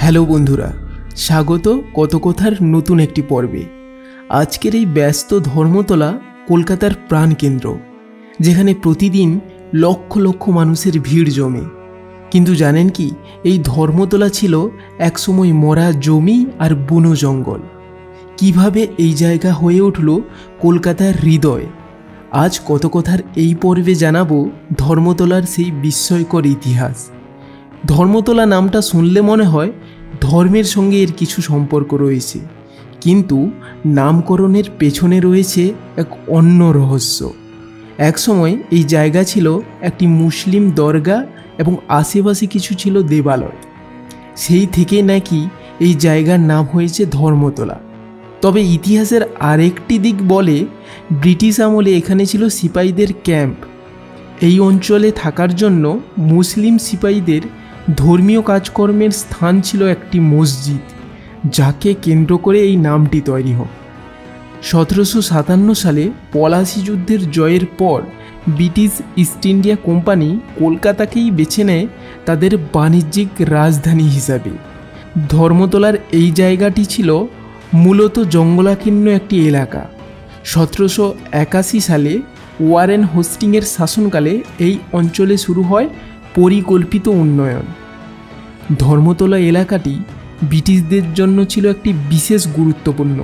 Hello বন্ধুরা, স্বাগত কত কথার নতুন একটি পর্বে। আজকের এই ব্যস্ত ধর্মতলা কলকাতার প্রাণকেন্দ্র, যেখানে প্রতিদিন লক্ষ লক্ষ মানুষের ভিড় জমে। কিন্তু জানেন কি, এই ধর্মতলা ছিল একসময় মরা জমি আর বুনো জঙ্গল। কিভাবে এই জায়গা হয়ে উঠল কলকাতার হৃদয়, আজ কত কথার এই পর্বে জানাবো ধর্মতলার সেই বিস্ময়কর ইতিহাস। ধর্মতলা নামটা শুনলে মনে হয় ধর্মের সঙ্গে এর কিছু সম্পর্ক রয়েছে, কিন্তু নামকরণের পেছনে রয়েছে এক অন্য রহস্য। একসময় এই জায়গা ছিল একটি মুসলিম দরগা এবং আশেপাশে কিছু ছিল দেবালয়। সেই থেকে নাকি এই জায়গার নাম হয়েছে ধর্মতলা। তবে ইতিহাসের আরেকটি দিক বলে, ব্রিটিশ আমলে এখানে ছিল সিপাহীদের ক্যাম্প। এই অঞ্চলে থাকার জন্য মুসলিম সিপাহীদের ধর্মীয় কাজকর্মের স্থান ছিল একটি মসজিদ, যাকে কেন্দ্র করে এই নামটি তৈরি হয়। 1757 সালে পলাশী যুদ্ধের জয়ের পর ব্রিটিশ ইস্ট ইন্ডিয়া কোম্পানি কলকাতাকেই বেছে নেয় তাদের বাণিজ্যিক রাজধানী হিসাবে। ধর্মতলার এই জায়গাটি ছিল মূলত জঙ্গলাকীর্ণ একটি এলাকা। 1781 সালে ওয়ারেন হোস্টিংয়ের শাসনকালে এই অঞ্চলে শুরু হয় পরিকল্পিত উন্নয়ন। ধর্মতলা এলাকাটি ব্রিটিশদের জন্য ছিল একটি বিশেষ গুরুত্বপূর্ণ।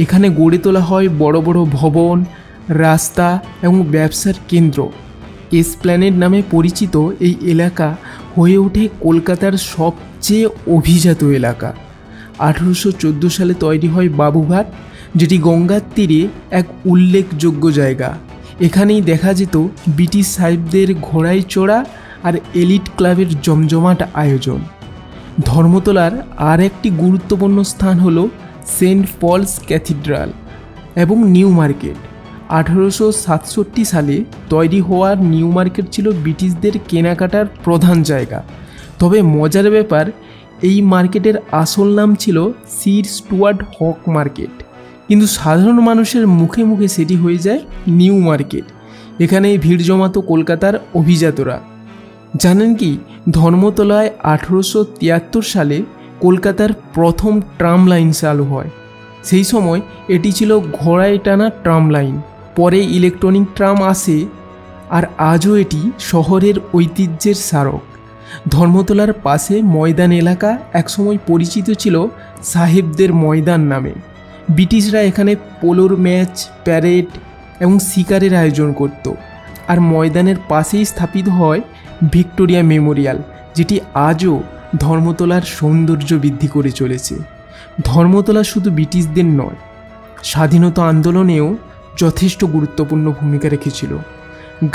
এখানে গড়ে তোলা হয় বড় বড় ভবন, রাস্তা এবং ব্যবসার কেন্দ্র। এসপ্ল্যানেড নামে পরিচিত এই এলাকা হয়ে ওঠে কলকাতার সবচেয়ে অভিজাত এলাকা। 1814 সালে তৈরি হয় বাবুঘাট, যেটি গঙ্গার তীরে এক উল্লেখযোগ্য জায়গা। এখানেই দেখা যেত ব্রিটিশ সাহেবদের ঘোড়ায় চড়া আর এলিট ক্লাবের জমজমাট আয়োজন। ধর্মতলার আর একটি গুরুত্বপূর্ণ স্থান হলো সেন্ট পলস ক্যাথিড্রাল এবং নিউ মার্কেট। 1867 সালে তৈরি হওয়া নিউ মার্কেট ছিল ব্রিটিশদের কেনাকাটার প্রধান জায়গা। তবে মজার ব্যাপার, এই মার্কেটের আসল নাম ছিল সির স্টুয়ার্ট হক মার্কেট, কিন্তু সাধারণ মানুষের মুখে মুখে সেটি হয়ে যায় নিউ মার্কেট। এখানে ভিড় জমাতো কলকাতার অভিজাতরা। জানেন কি, ধর্মতলায় 1873 সালে কলকাতার প্রথম ট্রাম লাইন চালু হয়। সেই সময় এটি ছিল ঘোড়ায় টানা ট্রাম লাইন। পরে ইলেকট্রনিক ট্রাম আসে, আর আজও এটি শহরের ঐতিহ্যের স্মারক। ধর্মতলার পাশে ময়দান এলাকা একসময় পরিচিত ছিল সাহেবদের ময়দান নামে। ব্রিটিশরা এখানে পোলোর ম্যাচ, প্যারেড এবং শিকারের আয়োজন করত। আর ময়দানের পাশেই স্থাপিত হয় ভিক্টোরিয়া মেমোরিয়াল, যেটি আজও ধর্মতলার সৌন্দর্য বৃদ্ধি করে চলেছে। ধর্মতলা শুধু ব্রিটিশদের নয়, স্বাধীনতা আন্দোলনেও যথেষ্ট গুরুত্বপূর্ণ ভূমিকা রেখেছিল।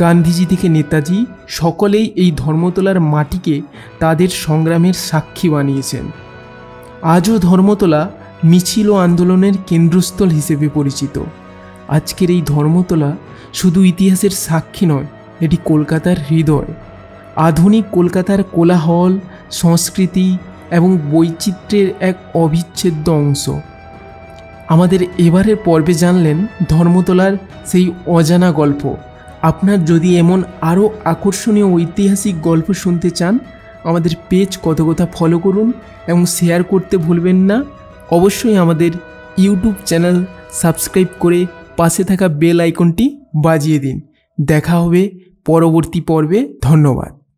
গান্ধীজি থেকে নেতাজি সকলেই এই ধর্মতলার মাটিকে তাদের সংগ্রামের সাক্ষী বানিয়েছেন। আজও ধর্মতলা মিছিল ও আন্দোলনের কেন্দ্রস্থল হিসেবে পরিচিত। আজকের এই ধর্মতলা শুধু ইতিহাসের সাক্ষী নয়, এটি কলকাতার হৃদয়। আধুনিক কলকাতার কোলাহল, সংস্কৃতি এবং বৈচিত্র্যের এক অবিচ্ছেদ্য অংশ। আমাদের এবারের পর্বে জানলেন ধর্মতলার সেই অজানা গল্প। আপনার যদি এমন আরও আকর্ষণীয় ঐতিহাসিক গল্প শুনতে চান, আমাদের পেজ কত কথা ফলো করুন এবং শেয়ার করতে ভুলবেন না। অবশ্যই আমাদের ইউটিউব চ্যানেল সাবস্ক্রাইব করে পাশে থাকা বেল আইকনটি বাজিয়ে দিন। দেখা হবে পরবর্তী পর্বে। ধন্যবাদ।